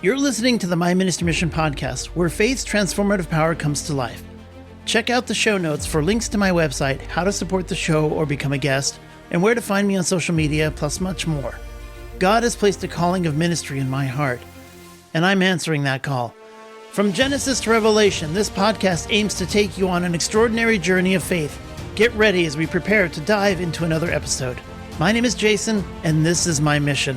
You're listening to the My Ministry Mission podcast, where faith's transformative power comes to life. Check out the show notes for links to my website, how to support the show or become a guest, and where to find me on social media, plus much more. God has placed a calling of ministry in my heart, and I'm answering that call. From Genesis to Revelation, this podcast aims to take you on an extraordinary journey of faith. Get ready as we prepare to dive into another episode. My name is Jason, and this is my mission.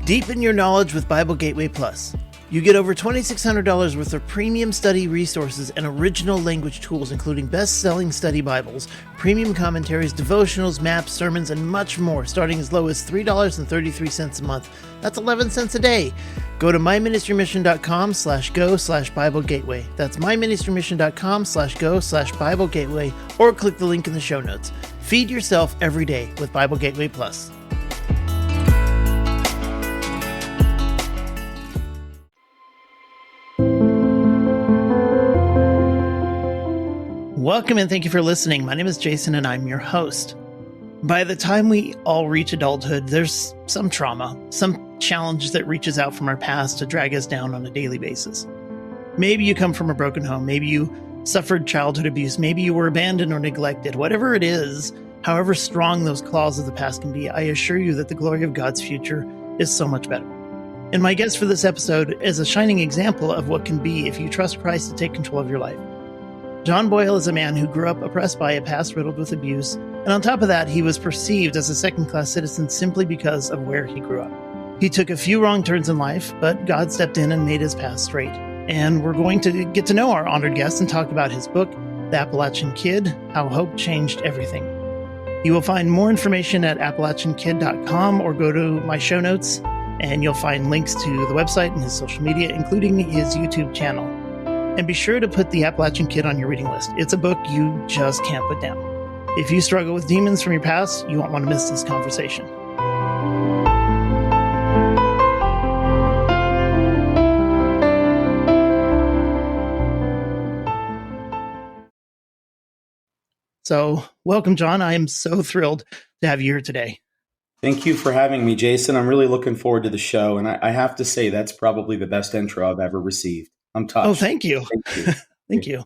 Deepen your knowledge with Bible Gateway Plus. You get over $2,600 worth of premium study resources and original language tools, including best-selling study Bibles, premium commentaries, devotionals, maps, sermons, and much more, starting as low as $3.33 a month. That's 11 cents a day. Go to myministrymission.com/go/Bible Gateway. That's myministrymission.com/go/Bible Gateway, or click the link in the show notes. Feed yourself every day with Bible Gateway Plus. Welcome and thank you for listening. My name is Jason and I'm your host. By the time we all reach adulthood, there's some trauma, some challenge that reaches out from our past to drag us down on a daily basis. Maybe you come from a broken home. Maybe you suffered childhood abuse. Maybe you were abandoned or neglected. Whatever it is, however strong those claws of the past can be, I assure you that the glory of God's future is so much better. And my guest for this episode is a shining example of what can be if you trust Christ to take control of your life. John Boyle is a man who grew up oppressed by a past riddled with abuse, and on top of that, he was perceived as a second-class citizen simply because of where he grew up. He took a few wrong turns in life, but God stepped in and made his path straight. And we're going to get to know our honored guest and talk about his book, The Appalachian Kid, How Hope Changed Everything. You will find more information at appalachiankid.com or go to my show notes, and you'll find links to the website and his social media, including his YouTube channel. And be sure to put The Appalachian Kid on your reading list. It's a book you just can't put down. If you struggle with demons from your past, you won't want to miss this conversation. So, welcome, John. I am so thrilled to have you here today. Thank you for having me, Jason. I'm really looking forward to the show. And I have to say, that's probably the best intro I've ever received. I'm touched. Oh, thank you. Thank you. Thank you.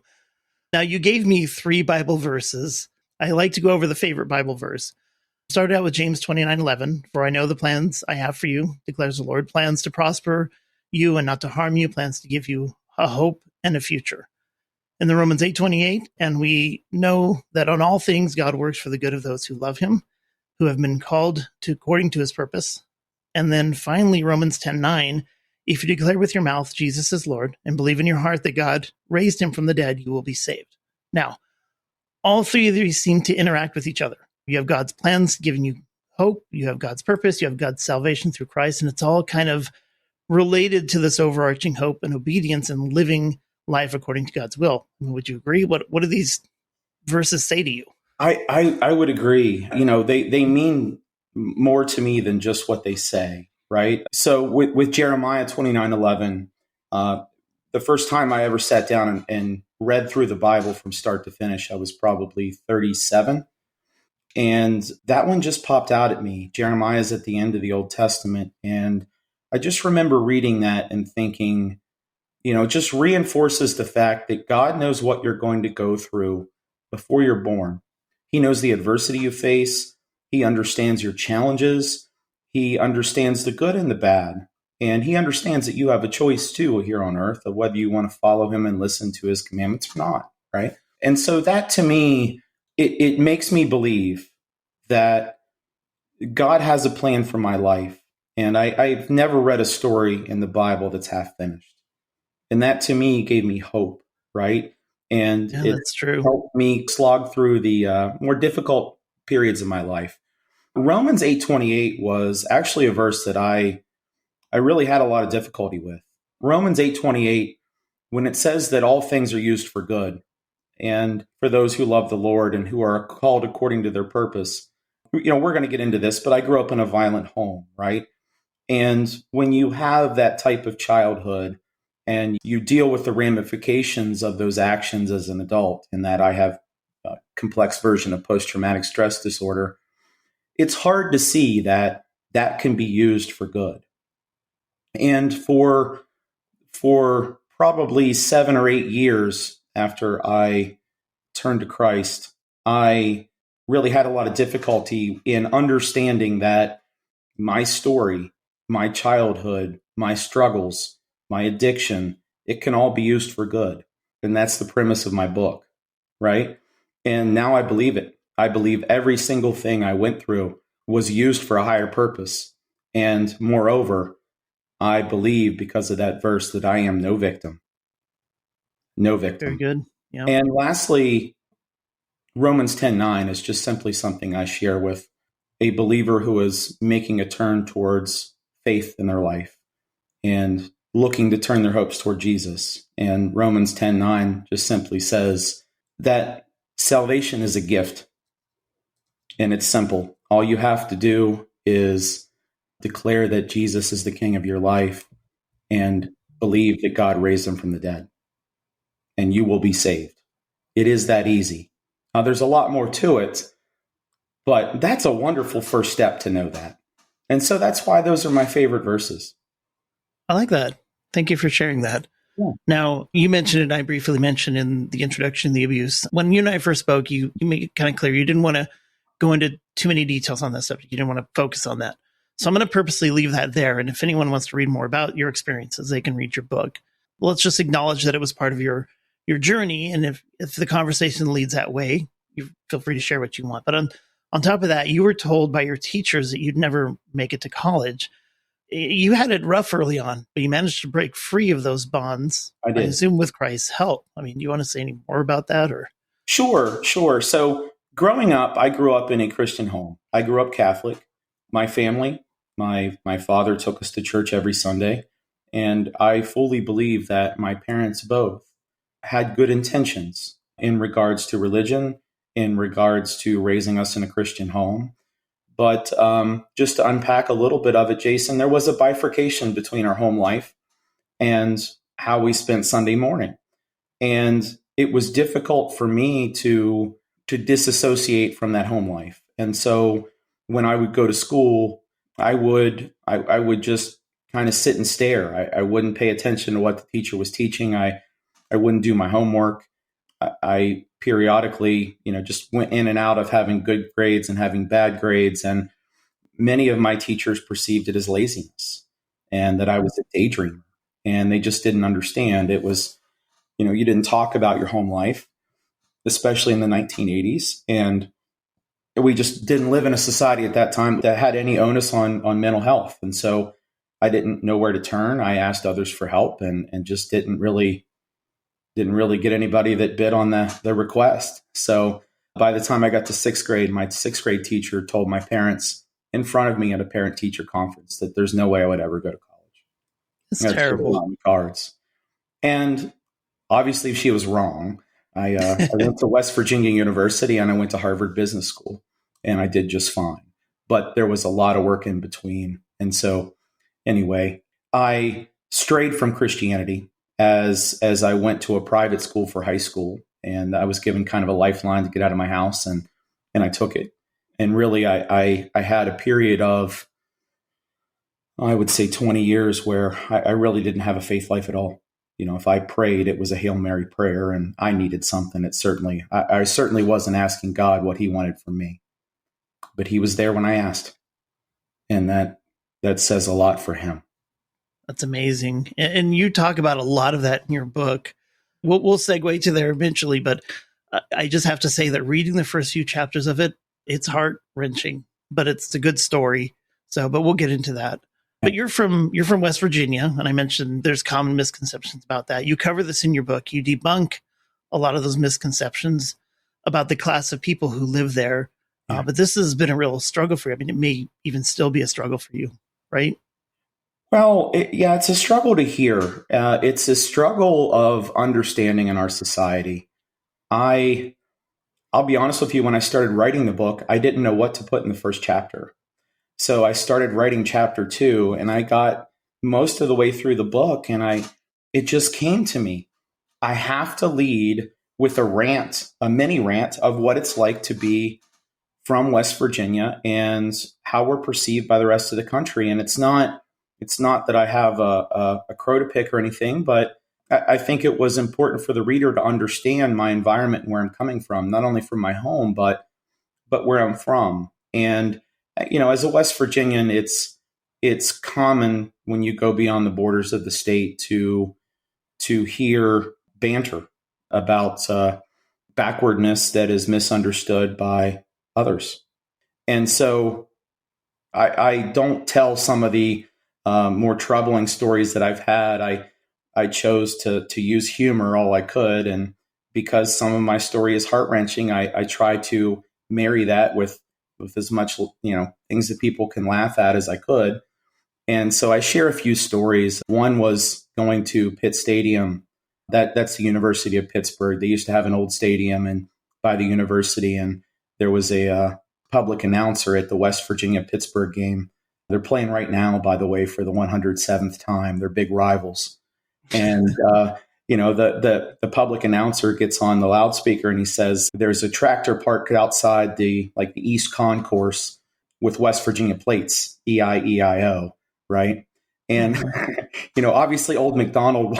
Now, you gave me 3 Bible verses. I like to go over the favorite Bible verse. Started out with James 29:11, for I know the plans I have for you, declares the Lord, plans to prosper you and not to harm you, plans to give you a hope and a future. And the Romans 8:28, and we know that on all things God works for the good of those who love him, who have been called to according to his purpose. And then finally, Romans 10:9, if you declare with your mouth Jesus is Lord and believe in your heart that God raised him from the dead, you will be saved. Now, all 3 of these seem to interact with each other. You have God's plans giving you hope, you have God's purpose, you have God's salvation through Christ, and it's all kind of related to this overarching hope and obedience and living life according to God's will. Would you agree? What do these verses say to you? I would agree. You know, they mean more to me than just what they say. Right. So with Jeremiah 29:11, the first time I ever sat down and read through the Bible from start to finish, I was probably 37. And that one just popped out at me. Jeremiah is at the end of the Old Testament. And I just remember reading that and thinking, you know, it just reinforces the fact that God knows what you're going to go through before you're born. He knows the adversity you face. He understands your challenges. He understands the good and the bad, and he understands that you have a choice too here on earth of whether you want to follow him and listen to his commandments or not, right? And so that to me, it makes me believe that God has a plan for my life, and I've never read a story in the Bible that's half finished. And that to me gave me hope, right? And that's true. Helped me slog through the more difficult periods of my life. Romans 8:28 was actually a verse that I really had a lot of difficulty with. Romans 8:28, when it says that all things are used for good and for those who love the Lord and who are called according to their purpose. You know, we're going to get into this, but I grew up in a violent home, right? And when you have that type of childhood, and you deal with the ramifications of those actions as an adult, in that I have a complex version of post-traumatic stress disorder, it's hard to see that that can be used for good. And for probably 7 or 8 years after I turned to Christ, I really had a lot of difficulty in understanding that my story, my childhood, my struggles, my addiction, it can all be used for good. And that's the premise of my book, right? And now I believe it. I believe every single thing I went through was used for a higher purpose. And moreover, I believe, because of that verse, that I am no victim. No victim. Very good. Yeah. And lastly, Romans 10:9 is just simply something I share with a believer who is making a turn towards faith in their life and looking to turn their hopes toward Jesus. And Romans 10:9 just simply says that salvation is a gift, and it's simple. All you have to do is declare that Jesus is the King of your life and believe that God raised him from the dead, and you will be saved. It is that easy. There's a lot more to it, but that's a wonderful first step to know that. And so that's why those are my favorite verses. I like that. Thank you for sharing that. Yeah. Now, you mentioned it, I briefly mentioned in the introduction, the abuse. When you and I first spoke, you made it kind of clear you didn't want to go into too many details on that subject. You didn't want to focus on that. So I'm going to purposely leave that there. And if anyone wants to read more about your experiences, they can read your book. Well, let's just acknowledge that it was part of your journey. And if the conversation leads that way, you feel free to share what you want. But on top of that, you were told by your teachers that you'd never make it to college. You had it rough early on, but you managed to break free of those bonds. I did. I assume with Christ's help. I mean, do you want to say any more about that? Or Sure. So growing up, I grew up in a Christian home. I grew up Catholic. My family, my father took us to church every Sunday, and I fully believe that my parents both had good intentions in regards to religion, in regards to raising us in a Christian home. But just to unpack a little bit of it, Jason, there was a bifurcation between our home life and how we spent Sunday morning. And it was difficult for me to disassociate from that home life. And so when I would go to school, I would just kind of sit and stare. I wouldn't pay attention to what the teacher was teaching. I wouldn't do my homework. I periodically, just went in and out of having good grades and having bad grades. And many of my teachers perceived it as laziness and that I was a daydreamer. And they just didn't understand. It was, you didn't talk about your home life, especially in the 1980s. And we just didn't live in a society at that time that had any onus on mental health. And so I didn't know where to turn. I asked others for help and just didn't really get anybody that bid on the request. So by the time I got to sixth grade, my sixth grade teacher told my parents in front of me at a parent-teacher conference that there's no way I would ever go to college. It's terrible. On the cards. And obviously she was wrong. I went to West Virginia University and I went to Harvard Business School, and I did just fine. But there was a lot of work in between. And so anyway, I strayed from Christianity as I went to a private school for high school, and I was given kind of a lifeline to get out of my house, and I took it. And really, I had a period of, I would say 20 years where I really didn't have a faith life at all. If I prayed, it was a Hail Mary prayer, and I needed something. I certainly wasn't asking God what he wanted from me, but he was there when I asked. And that says a lot for him. That's amazing. And you talk about a lot of that in your book. We'll segue to there eventually, but I just have to say that reading the first few chapters of it, it's heart-wrenching, but it's a good story. But we'll get into that. But you're from West Virginia, and I mentioned there's common misconceptions about that. You cover this in your book. You debunk a lot of those misconceptions about the class of people who live there. Yeah. But this has been a real struggle for you. I mean, it may even still be a struggle for you, right? Well, it's a struggle to hear. It's a struggle of understanding in our society. I'll be honest with you, when I started writing the book, I didn't know what to put in the first chapter. So I started writing chapter 2, and I got most of the way through the book, and I it just came to me. I have to lead with a rant, a mini rant of what it's like to be from West Virginia and how we're perceived by the rest of the country. And it's not that I have a crow to pick or anything, but I think it was important for the reader to understand my environment and where I'm coming from, not only from my home, but where I'm from. And, as a West Virginian, it's common when you go beyond the borders of the state to hear banter about backwardness that is misunderstood by others. And so I don't tell some of the more troubling stories that I've had. I chose to use humor all I could. And because some of my story is heart-wrenching, I try to marry that with as much, things that people can laugh at as I could. And so I share a few stories. One was going to Pitt Stadium. That's the University of Pittsburgh. They used to have an old stadium and by the university, and there was a public announcer at the West Virginia-Pittsburgh game. They're playing right now, by the way, for the 107th time. They're big rivals. And, the public announcer gets on the loudspeaker and he says, there's a tractor parked outside the East Concourse with West Virginia plates, EIEIO, right? And, obviously old McDonald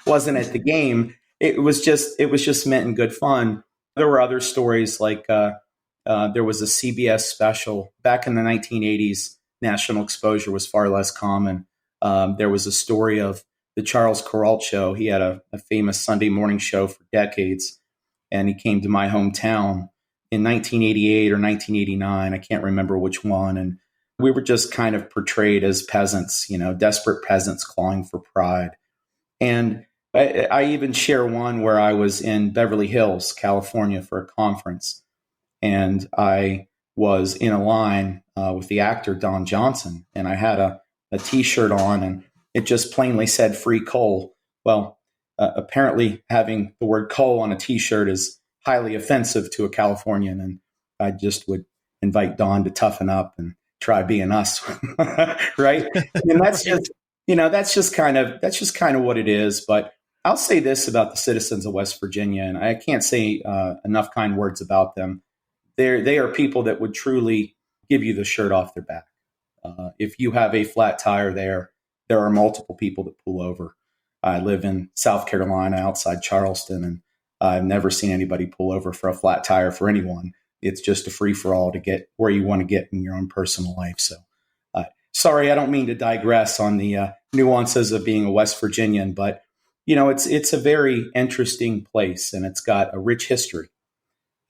wasn't at the game. It was just meant in good fun. There were other stories like there was a CBS special back in the 1980s. National exposure was far less common. There was a story of the Charles Kuralt show. He had a famous Sunday morning show for decades, and he came to my hometown in 1988 or 1989. I can't remember which one. And we were just kind of portrayed as peasants, desperate peasants clawing for pride. And I even share one where I was in Beverly Hills, California for a conference, and I was in a line with the actor Don Johnson, and I had a T-shirt on, and it just plainly said "Free Coal." Well, apparently having the word coal on a T-shirt is highly offensive to a Californian, and I just would invite Don to toughen up and try being us, right? And that's just that's just kind of what it is. But I'll say this about the citizens of West Virginia, and I can't say enough kind words about them. They are people that would truly give you the shirt off their back. If you have a flat tire there are multiple people that pull over. I live in South Carolina outside Charleston, and I've never seen anybody pull over for a flat tire for anyone. It's just a free-for-all to get where you want to get in your own personal life. So sorry, I don't mean to digress on the nuances of being a West Virginian, but it's a very interesting place, and it's got a rich history.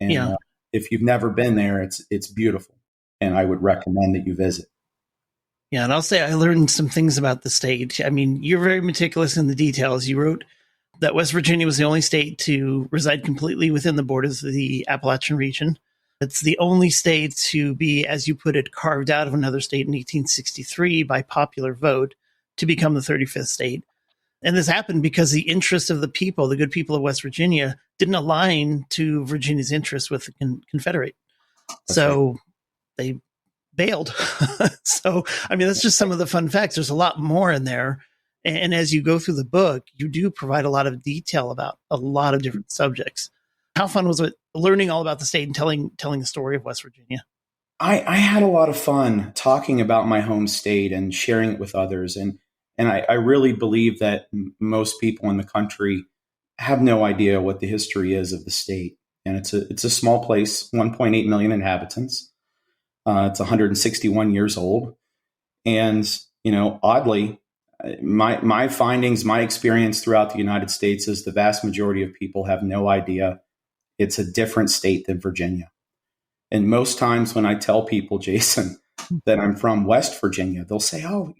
And if you've never been there, it's beautiful, and I would recommend that you visit. Yeah, and I'll say I learned some things about the state. I mean, you're very meticulous in the details. You wrote that West Virginia was the only state to reside completely within the borders of the Appalachian region. It's the only state to be, as you put it, carved out of another state in 1863 by popular vote to become the 35th state. And this happened because the interests of the people, the good people of West Virginia, didn't align to Virginia's interests with the Confederate. So they bailed. So, I mean, that's just some of the fun facts. There's a lot more in there. And as you go through the book, you do provide a lot of detail about a lot of different subjects. How fun was it learning all about the state and telling the story of West Virginia? I had a lot of fun talking about my home state and sharing it with others. And I really believe that most people in the country have no idea what the history is of the state. And it's a small place, 1.8 million inhabitants. It's 161 years old. And, oddly, my findings, my experience throughout the United States is the vast majority of people have no idea it's a different state than Virginia. And most times when I tell people, Jason, that I'm from West Virginia, they'll say, oh,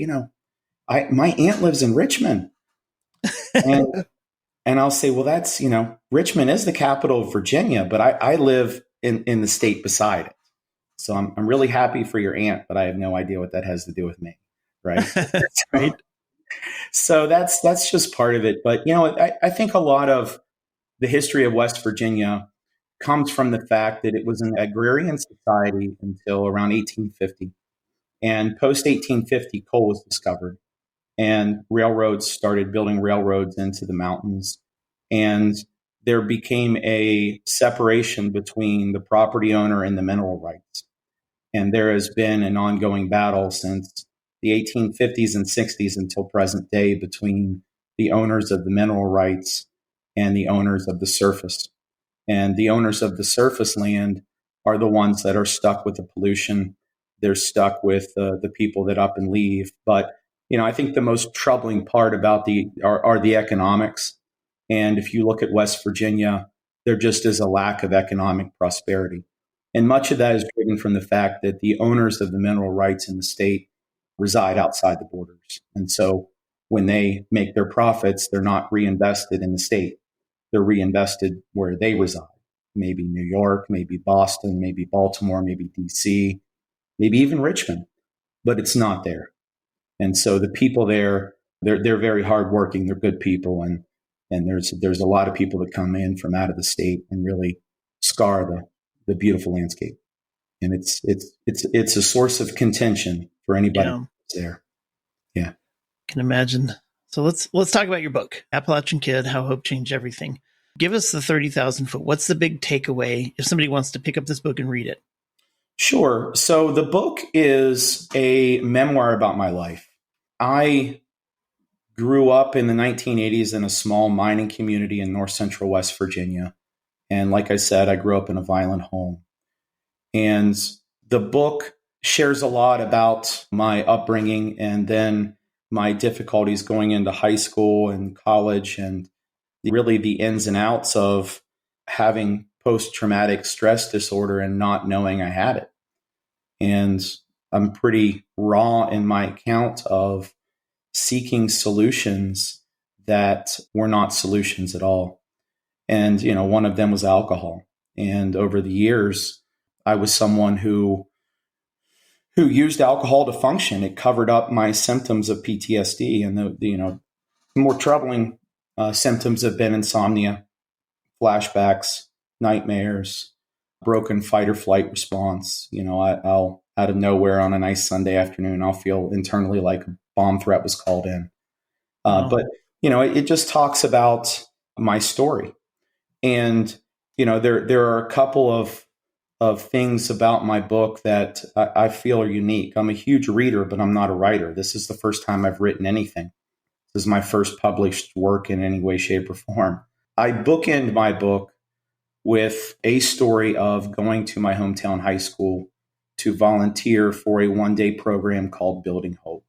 my aunt lives in Richmond. And I'll say, well, that's, Richmond is the capital of Virginia, but I live in the state beside it. So I'm really happy for your aunt, but I have no idea what that has to do with me. Right. Right. So that's just part of it. But, I think a lot of the history of West Virginia comes from the fact that it was an agrarian society until around 1850. And post 1850, coal was discovered. and railroads started building railroads into the mountains. And there became a separation between the property owner and the mineral rights. And there has been an ongoing battle since the 1850s and 60s until present day between the owners of the mineral rights and the owners of the surface. And the owners of the surface land are the ones that are stuck with the pollution. They're stuck with the people that up and leave. But, I think the most troubling part about are the economics. And if you look at West Virginia, there just is a lack of economic prosperity. And much of that is driven from the fact that the owners of the mineral rights in the state reside outside the borders. And so when they make their profits, they're not reinvested in the state. They're reinvested where they reside. Maybe New York, maybe Boston, maybe Baltimore, maybe DC, maybe even Richmond, but it's not there. And so the people there, they're very hardworking. They're good people. And there's a lot of people that come in from out of the state and really scar the beautiful landscape. And it's a source of contention for anybody who's there. Yeah. Can imagine. So let's talk about your book, Appalachian Kid, How Hope Changed Everything. Give us the 30,000 foot. What's the big takeaway if somebody wants to pick up this book and read it? Sure. So the book is a memoir about my life. I grew up in the 1980s in a small mining community in north central West Virginia. And like I said, I grew up in a violent home. And the book shares a lot about my upbringing and then my difficulties going into high school and college and really the ins and outs of having post-traumatic stress disorder and not knowing I had it. And I'm pretty raw in my account of seeking solutions that were not solutions at all. And, one of them was alcohol. And over the years, I was someone who used alcohol to function. It covered up my symptoms of PTSD. And the more troubling symptoms have been insomnia, flashbacks, nightmares, broken fight or flight response. I'll out of nowhere on a nice Sunday afternoon, I'll feel internally like a bomb threat was called in. But it just talks about my story. And, there are a couple of things about my book that I feel are unique. I'm a huge reader, but I'm not a writer. This is the first time I've written anything. This is my first published work in any way, shape, or form. I bookend my book with a story of going to my hometown high school to volunteer for a one-day program called Building Hope.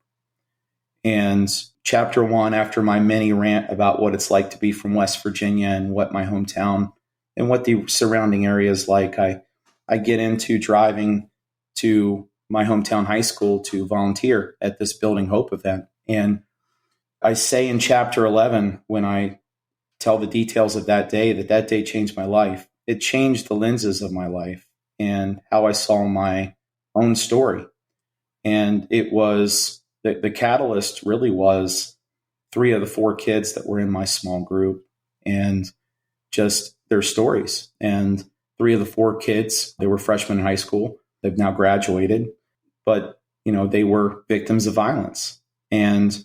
And chapter 1, after my mini rant about what it's like to be from West Virginia and what my hometown and what the surrounding area is like, I get into driving to my hometown high school to volunteer at this Building Hope event. And I say in chapter 11, when I tell the details of that day changed my life. It changed the lenses of my life and how I saw my own story. And it was the catalyst really was 3 of the 4 kids that were in my small group and just their stories. And 3 of the 4 kids, they were freshmen in high school. They've now graduated, but they were victims of violence. And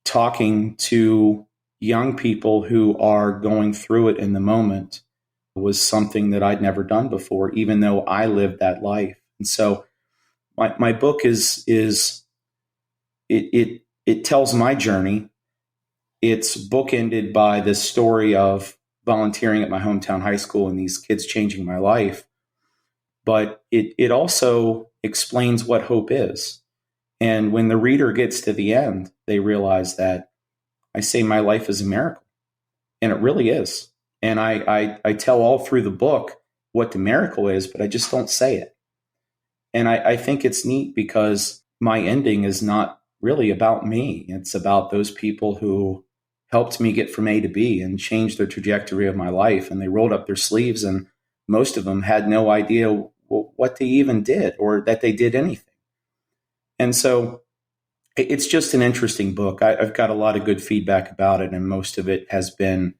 talking to young people who are going through it in the moment was something that I'd never done before, even though I lived that life. And so my book it tells my journey. It's bookended by this story of volunteering at my hometown high school and these kids changing my life. But it also explains what hope is. And when the reader gets to the end, they realize that I say my life is a miracle. And it really is. And I tell all through the book what the miracle is, but I just don't say it. And I think it's neat because my ending is not really about me. It's about those people who helped me get from A to B and changed the trajectory of my life. And they rolled up their sleeves, and most of them had no idea what they even did or that they did anything. And so it's just an interesting book. I've got a lot of good feedback about it, and most of it has been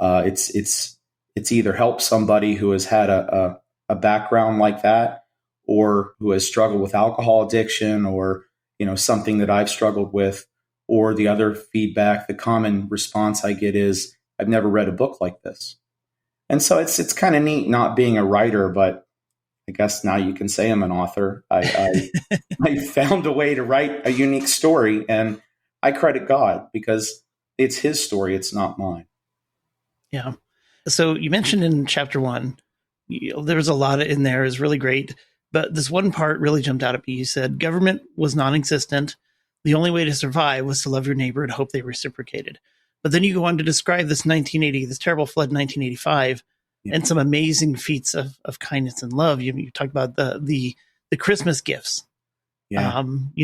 it's either helped somebody who has had a background like that, or who has struggled with alcohol addiction, or something that I've struggled with, or the other feedback, the common response I get is, I've never read a book like this. And so it's kind of neat not being a writer, but I guess now you can say I'm an author. I found a way to write a unique story, and I credit God because it's his story. It's not mine. Yeah. So you mentioned in chapter 1, there was a lot in there is really great, but this one part really jumped out at me. You said government was non-existent. The only way to survive was to love your neighbor and hope they reciprocated. But then you go on to describe this terrible flood in 1985, and some amazing feats of kindness and love. You talked about the Christmas gifts. Yeah.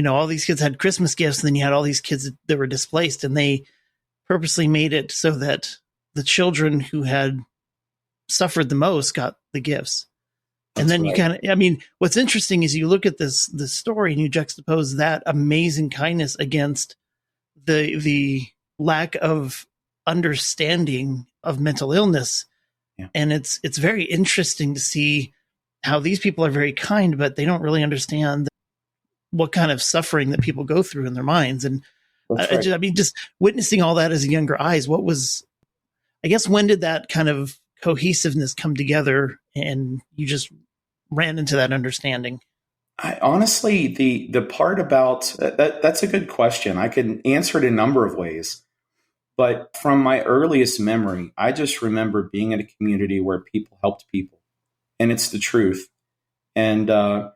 All these kids had Christmas gifts, and then you had all these kids that were displaced, and they purposely made it so that the children who had suffered the most got the gifts. And then right. What's interesting is you look at this story and you juxtapose that amazing kindness against the lack of understanding of mental illness. Yeah. And it's very interesting to see how these people are very kind, but they don't really understand what kind of suffering that people go through in their minds. And right. just witnessing all that as younger eyes, when did that kind of cohesiveness come together and you just ran into that understanding? Honestly, the part about that's a good question. I can answer it in a number of ways. But from my earliest memory, I just remember being in a community where people helped people. And it's the truth. And the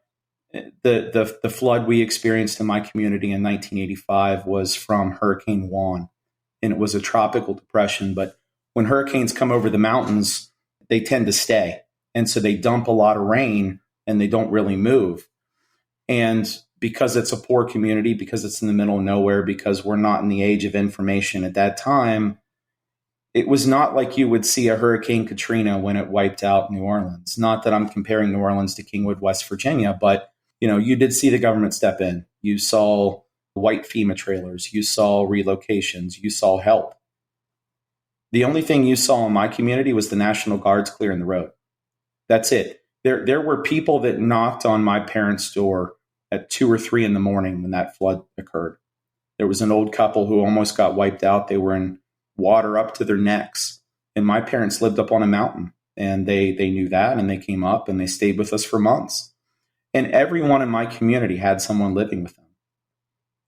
flood we experienced in my community in 1985 was from Hurricane Juan. And it was a tropical depression. But when hurricanes come over the mountains, they tend to stay. And so they dump a lot of rain and they don't really move. And because it's a poor community, because it's in the middle of nowhere, because we're not in the age of information at that time, it was not like you would see a Hurricane Katrina when it wiped out New Orleans. Not that I'm comparing New Orleans to Kingwood, West Virginia, but you did see the government step in. You saw white FEMA trailers, you saw relocations, you saw help. The only thing you saw in my community was the National Guards clearing the road. That's it. There were people that knocked on my parents' door at 2 or 3 in the morning when that flood occurred. There was an old couple who almost got wiped out. They were in water up to their necks. And my parents lived up on a mountain, and they knew that, and they came up and they stayed with us for months. And everyone in my community had someone living with them.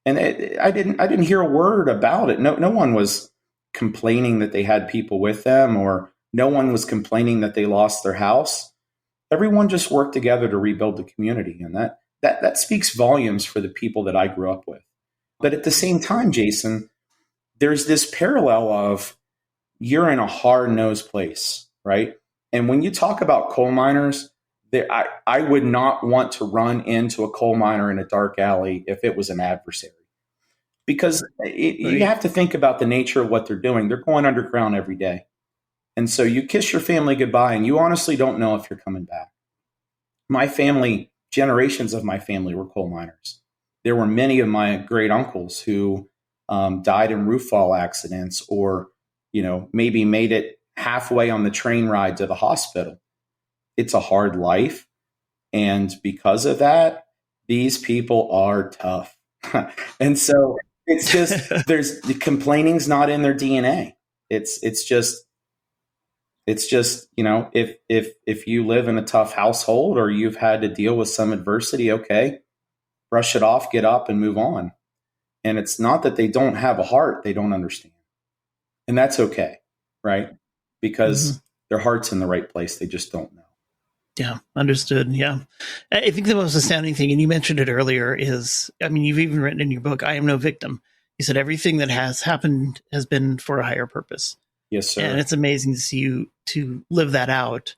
And I didn't hear a word about it. No one was complaining that they had people with them, or no one was complaining that they lost their house. Everyone just worked together to rebuild the community. And that speaks volumes for the people that I grew up with. But at the same time, Jason, there's this parallel of you're in a hard-nosed place, right? And when you talk about coal miners, I would not want to run into a coal miner in a dark alley if it was an adversary. Because you have to think about the nature of what they're doing. They're going underground every day. And so you kiss your family goodbye, and you honestly don't know if you're coming back. My family, generations of my family were coal miners. There were many of my great uncles who died in roof fall accidents, or maybe made it halfway on the train ride to the hospital. It's a hard life. And because of that, these people are tough. And so it's just, the complaining's not in their DNA. It's just, if you live in a tough household or you've had to deal with some adversity, okay, brush it off, get up and move on. And it's not that they don't have a heart, they don't understand. And that's okay, right? Because their heart's in the right place. They just don't know. Yeah, understood. Yeah. I think the most astounding thing, and you mentioned it earlier, is, you've even written in your book, I am no victim. You said everything that has happened has been for a higher purpose. Yes, sir. And it's amazing to see you to live that out.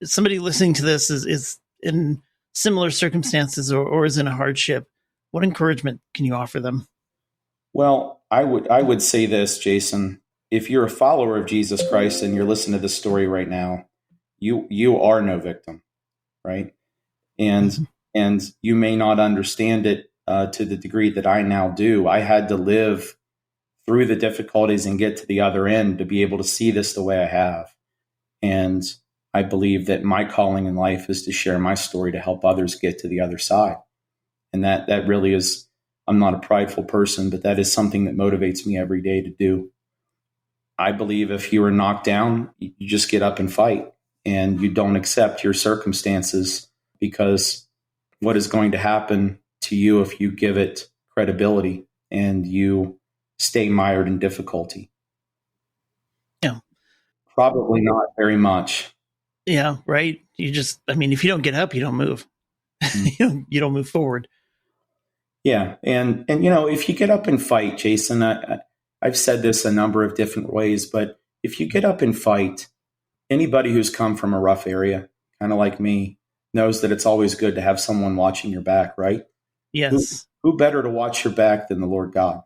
Somebody listening to this is in similar circumstances or is in a hardship. What encouragement can you offer them? Well, I would say this, Jason. If you're a follower of Jesus Christ and you're listening to this story right now, you are no victim, right? And you may not understand it to the degree that I now do. I had to live through the difficulties and get to the other end to be able to see this the way I have. And I believe that my calling in life is to share my story to help others get to the other side. And that really is I'm not a prideful person, but that is something that motivates me every day to do. I believe if you are knocked down, you just get up and fight, and you don't accept your circumstances, because what is going to happen to you if you give it credibility and you stay mired in difficulty? Yeah. Probably not very much. Yeah, right. If you don't get up, you don't move. You don't move forward. Yeah. And if you get up and fight, Jason, I've said this a number of different ways, but if you get up and fight, anybody who's come from a rough area, kind of like me, knows that it's always good to have someone watching your back, right? Yes. Who better to watch your back than the Lord God,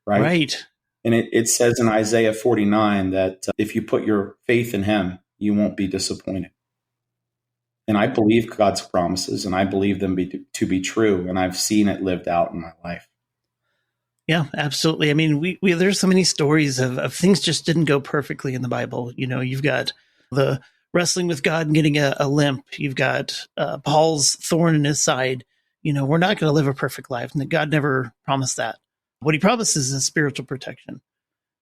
right? Right. And it says in Isaiah 49 that if you put your faith in him, you won't be disappointed. And I believe God's promises, and I believe them to be true, and I've seen it lived out in my life. Yeah, absolutely. I mean, we there's so many stories of things just didn't go perfectly in the Bible. You've got the wrestling with God and getting a limp. You've got Paul's thorn in his side. We're not going to live a perfect life, and God never promised that. What he promises is spiritual protection.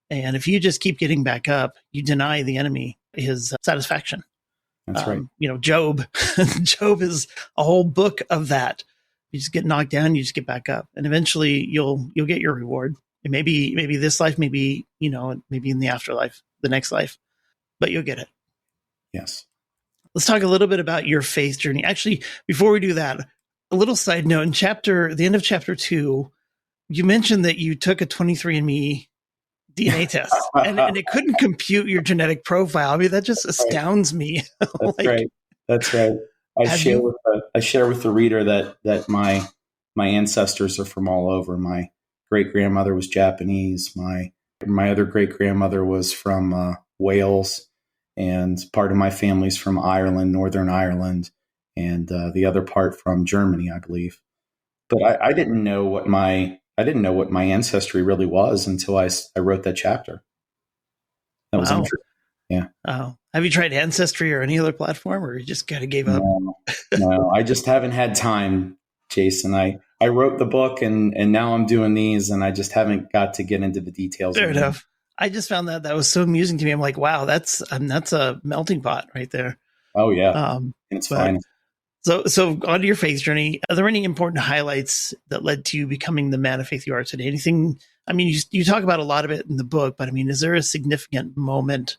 And if you just keep getting back up, you deny the enemy his satisfaction. That's right. Job, Job is a whole book of that. You just get knocked down, you just get back up, and eventually you'll get your reward. It maybe this life, maybe in the afterlife, the next life, but you'll get it. Yes. Let's talk a little bit about your faith journey. Actually, before we do that, a little side note: in the end of chapter 2, you mentioned that you took a 23andMe DNA test, and it couldn't compute your genetic profile. I mean, that just astounds me. That's right. That's right. I share with the reader that my ancestors are from all over. My great grandmother was Japanese. My other great grandmother was from Wales, and part of my family's from Ireland, Northern Ireland, and the other part from Germany, I believe. But I didn't know what my ancestry really was until I wrote that chapter. That was interesting. Yeah. Oh, have you tried Ancestry or any other platform, or you just kind of gave up? No, I just haven't had time, Jason. I wrote the book, and now I'm doing these, and I just haven't got to get into the details. Fair enough. I just found that was so amusing to me. I'm like, wow, that's a melting pot right there. Oh yeah, and it's fine. So on your faith journey, are there any important highlights that led to you becoming the man of faith you are today? Anything? I mean, you talk about a lot of it in the book, but I mean, is there a significant moment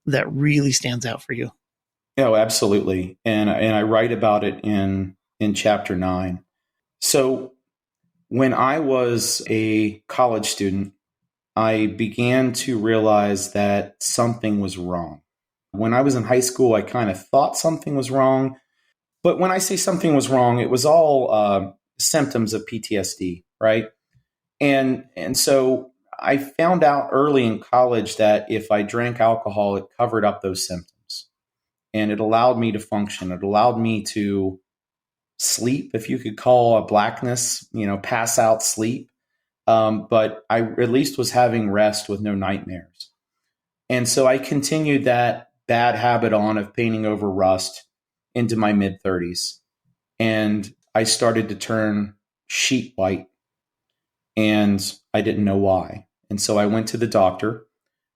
that really stands out for you? Oh, absolutely. And I write about it in chapter 9. So when I was a college student, I began to realize that something was wrong. When I was in high school, I kind of thought something was wrong. But when I say something was wrong, it was all symptoms of PTSD, right? And so I found out early in college that if I drank alcohol, it covered up those symptoms, and it allowed me to function. It allowed me to sleep, if you could call a blackness, pass out sleep. But I at least was having rest with no nightmares. And so I continued that bad habit on of painting over rust into my mid-30s. And I started to turn sheet white, and I didn't know why. And so I went to the doctor,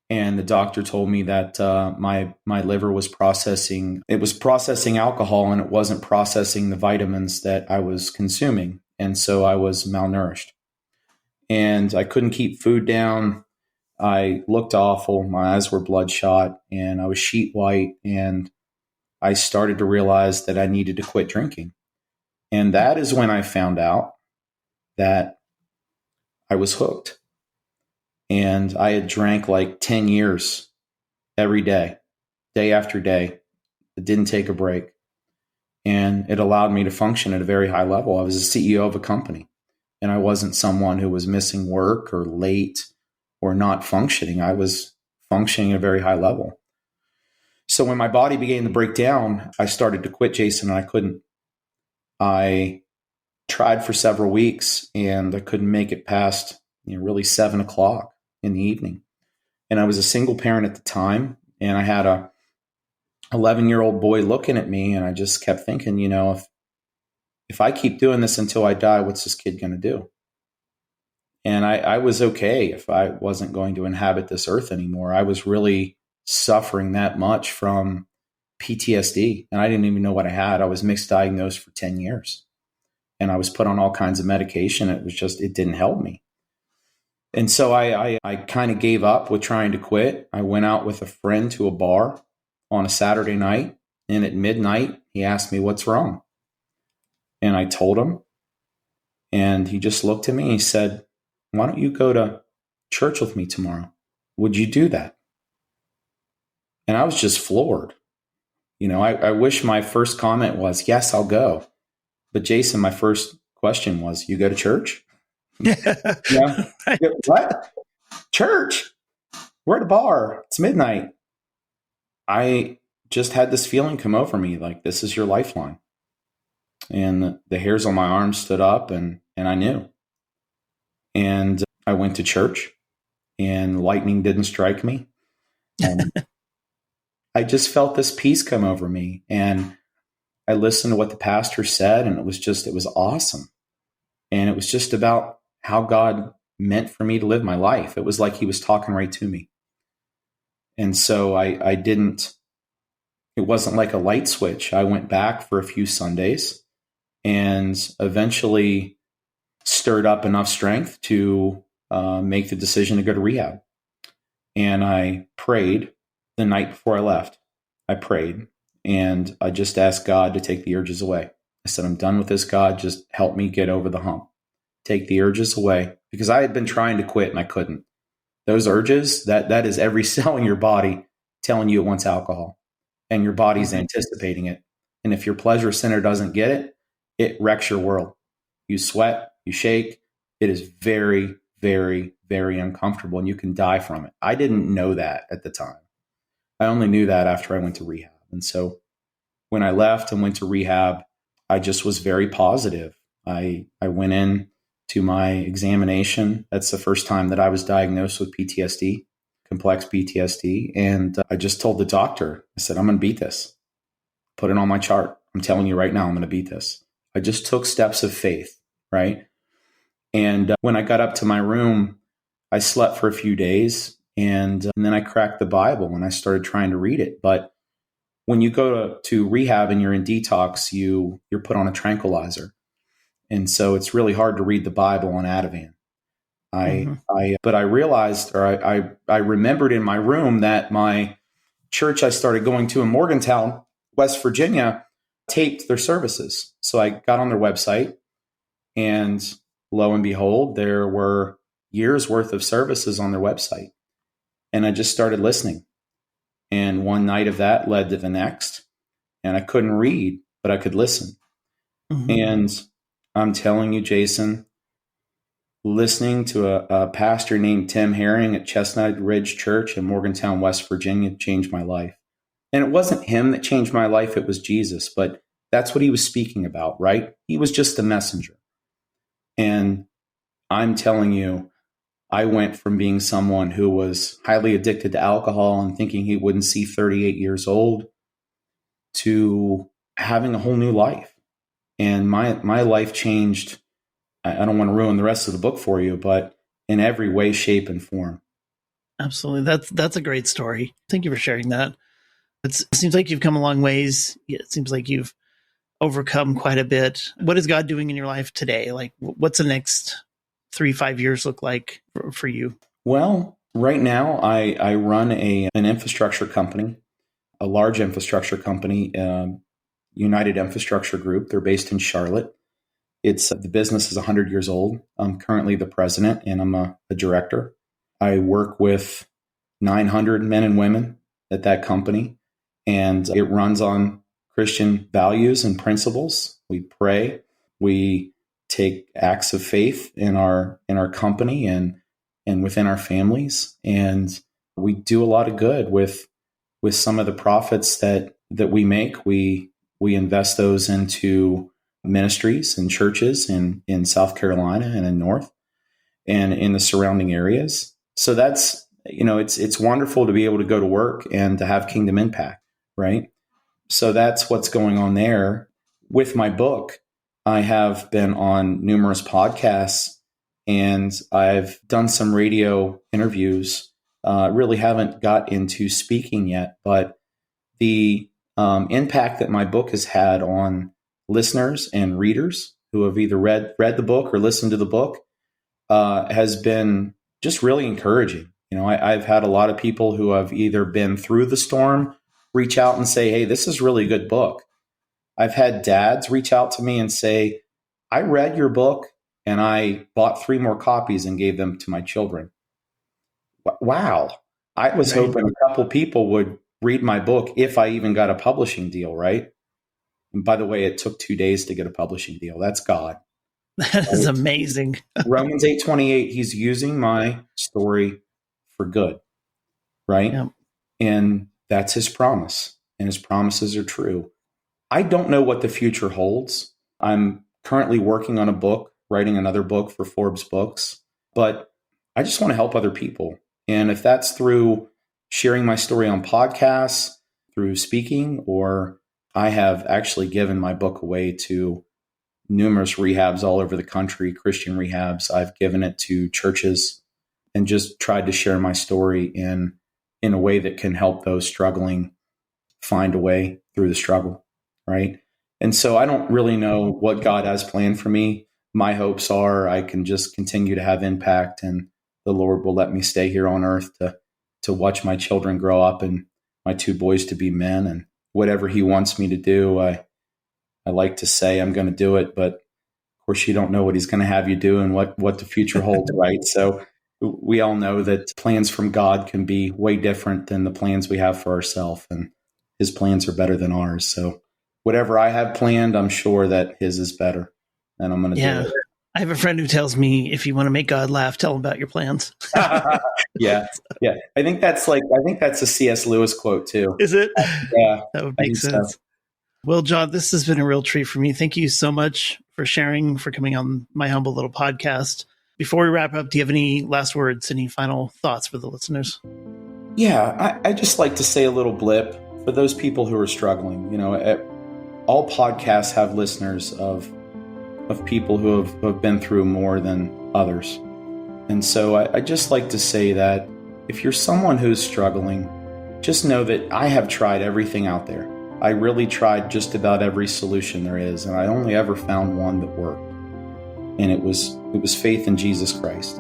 and the doctor told me that my liver was processing alcohol, and it wasn't processing the vitamins that I was consuming. And so I was malnourished, and I couldn't keep food down. I looked awful. My eyes were bloodshot, and I was sheet white, and I started to realize that I needed to quit drinking. And that is when I found out that I was hooked. And I had drank like 10 years every day after day. It didn't take a break. And it allowed me to function at a very high level. I was a CEO of a company, and I wasn't someone who was missing work or late or not functioning. I was functioning at a very high level. So when my body began to break down, I started to quit, Jason, and I couldn't. I tried for several weeks, and I couldn't make it past really 7 o'clock in the evening. And I was a single parent at the time, and I had a 11-year-old boy looking at me, and I just kept thinking, if I keep doing this until I die, what's this kid going to do? And I was okay if I wasn't going to inhabit this earth anymore. I was really suffering that much from PTSD, and I didn't even know what I had. I was mixed diagnosed for 10 years, and I was put on all kinds of medication. It didn't help me. And so I kind of gave up with trying to quit. I went out with a friend to a bar on a Saturday night, and at midnight, he asked me, "What's wrong?" And I told him, and he just looked at me and he said, "Why don't you go to church with me tomorrow? Would you do that?" And I was just floored. I wish my first comment was, "Yes, I'll go." But Jason, my first question was, "You go to church?" Yeah. Right. What? Church? We're at a bar. It's midnight. I just had this feeling come over me like, this is your lifeline. And the hairs on my arms stood up, and I knew. And I went to church, and lightning didn't strike me. And I just felt this peace come over me. And I listened to what the pastor said, and it was awesome. And it was just about how God meant for me to live my life. It was like he was talking right to me. And so it wasn't like a light switch. I went back for a few Sundays and eventually stirred up enough strength to make the decision to go to rehab. And I prayed the night before I left. I prayed and I just asked God to take the urges away. I said, "I'm done with this, God. Just help me get over the hump. Take the urges away." Because I had been trying to quit and I couldn't. Those urges, that is every cell in your body telling you it wants alcohol, and your body's anticipating it. And if your pleasure center doesn't get it, it wrecks your world. You sweat, you shake. It is very, very, very uncomfortable, and you can die from it. I didn't know that at the time. I only knew that after I went to rehab. And so when I left and went to rehab, I just was very positive. I went in to my examination. That's the first time that I was diagnosed with PTSD, complex PTSD. And I just told the doctor, I said, "I'm going to beat this. Put it on my chart. I'm telling you right now, I'm going to beat this." I just took steps of faith, right? And when I got up to my room, I slept for a few days, and then I cracked the Bible and I started trying to read it. But when you go to rehab and you're in detox, you're put on a tranquilizer. And so it's really hard to read the Bible on Ativan. But I realized, or I remembered in my room that my church I started going to in Morgantown, West Virginia, taped their services. So I got on their website, and lo and behold, there were years worth of services on their website. And I just started listening. And one night of that led to the next. And I couldn't read, but I could listen. Mm-hmm. And I'm telling you, Jason, listening to a pastor named Tim Herring at Chestnut Ridge Church in Morgantown, West Virginia, changed my life. And it wasn't him that changed my life, it was Jesus. But that's what he was speaking about, right? He was just a messenger. And I'm telling you, I went from being someone who was highly addicted to alcohol and thinking he wouldn't see 38 years old to having a whole new life. And my life changed. I don't want to ruin the rest of the book for you, but in every way, shape, and form. Absolutely. That's a great story. Thank you for sharing that. It seems like you've come a long ways. It seems like you've overcome quite a bit. What is God doing in your life today? Like, what's the next 3-5 years look like for you? Well, right now I run an infrastructure company, a large infrastructure company, United Infrastructure Group. They're based in Charlotte. The business is 100 years old. I'm currently the president, and I'm a director. I work with 900 men and women at that company, and it runs on Christian values and principles. We pray. We take acts of faith in our company and within our families, and we do a lot of good with some of the profits that we make. We invest those into ministries and churches in South Carolina and in North and in the surrounding areas. So that's, it's wonderful to be able to go to work and to have kingdom impact, right? So that's what's going on there. With my book, I have been on numerous podcasts and I've done some radio interviews. Really haven't got into speaking yet, but the impact that my book has had on listeners and readers who have either read the book or listened to the book has been just really encouraging. I've had a lot of people who have either been through the storm reach out and say, hey, this is really a good book. I've had dads reach out to me and say, I read your book and I bought 3 more copies and gave them to my children. Wow. I was hoping a couple people would read my book if I even got a publishing deal, right? And by the way, it took 2 days to get a publishing deal. That's God. That is amazing. Romans 8:28, he's using my story for good, right? Yeah. And that's his promise, and his promises are true. I don't know what the future holds. I'm currently working on a book, writing another book for Forbes Books, but I just want to help other people. And if that's through sharing my story on podcasts, through speaking, or I have actually given my book away to numerous rehabs all over the country, Christian rehabs. I've given it to churches and just tried to share my story in a way that can help those struggling find a way through the struggle, right? And so I don't really know what God has planned for me. My hopes are I can just continue to have impact, and the Lord will let me stay here on earth to watch my children grow up and my 2 boys to be men, and whatever he wants me to do, I like to say I'm going to do it, but of course you don't know what he's going to have you do and what the future holds, right? So we all know that plans from God can be way different than the plans we have for ourselves, and his plans are better than ours. So whatever I have planned, I'm sure that his is better, and I'm going to do it. I have a friend who tells me, if you want to make God laugh, tell him about your plans. Yeah. I think that's a C.S. Lewis quote too. Is it? Yeah. That would make sense. So. Well, John, this has been a real treat for me. Thank you so much for sharing, for coming on my humble little podcast. Before we wrap up, do you have any last words, any final thoughts for the listeners? Yeah, I just like to say a little blip for those people who are struggling. All podcasts have listeners of people who have been through more than others. And so I just like to say that if you're someone who's struggling, just know that I have tried everything out there. I really tried just about every solution there is, and I only ever found one that worked. And it was faith in Jesus Christ.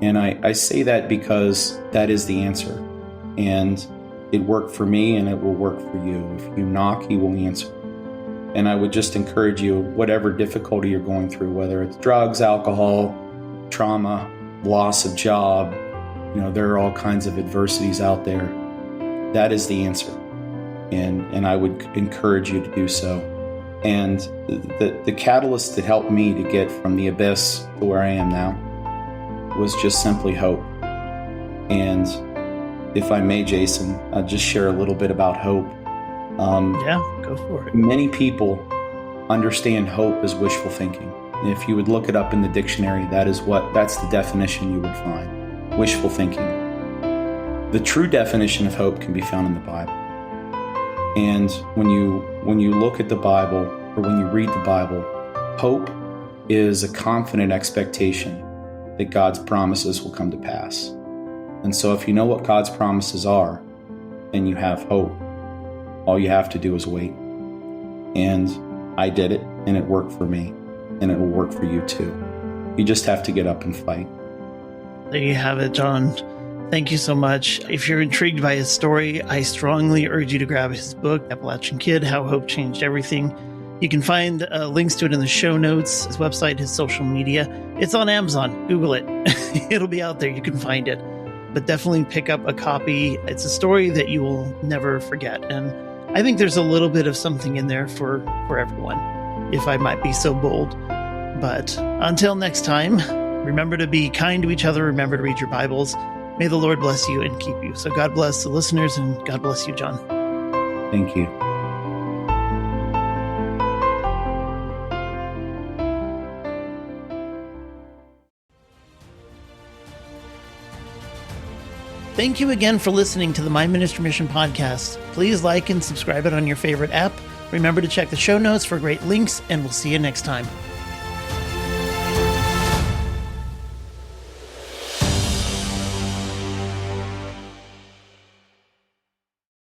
And I say that because that is the answer. And it worked for me, and it will work for you. If you knock, he will answer. And I would just encourage you, whatever difficulty you're going through, whether it's drugs, alcohol, trauma, loss of job, there are all kinds of adversities out there. That is the answer. And I would encourage you to do so. And the catalyst that helped me to get from the abyss to where I am now was just simply hope. And if I may, Jason, I'll just share a little bit about hope. Go for it. Many people understand hope as wishful thinking. And if you would look it up in the dictionary, that's the definition you would find. Wishful thinking. The true definition of hope can be found in the Bible. And when you look at the Bible, or when you read the Bible, hope is a confident expectation that God's promises will come to pass. And so if you know what God's promises are, and you have hope, all you have to do is wait. And I did it, and it worked for me, and it will work for you too. You just have to get up and fight. There you have it, John. Thank you so much. If you're intrigued by his story, I strongly urge you to grab his book, Appalachian Kid, How Hope Changed Everything. You can find links to it in the show notes, his website, his social media. It's on Amazon. Google it. It'll be out there. You can find it. But definitely pick up a copy. It's a story that you will never forget. And I think there's a little bit of something in there for everyone, if I might be so bold. But until next time, remember to be kind to each other. Remember to read your Bibles. May the Lord bless you and keep you. So God bless the listeners, and God bless you, John. Thank you. Thank you again for listening to the My Ministry Mission podcast. Please like and subscribe it on your favorite app. Remember to check the show notes for great links, and we'll see you next time.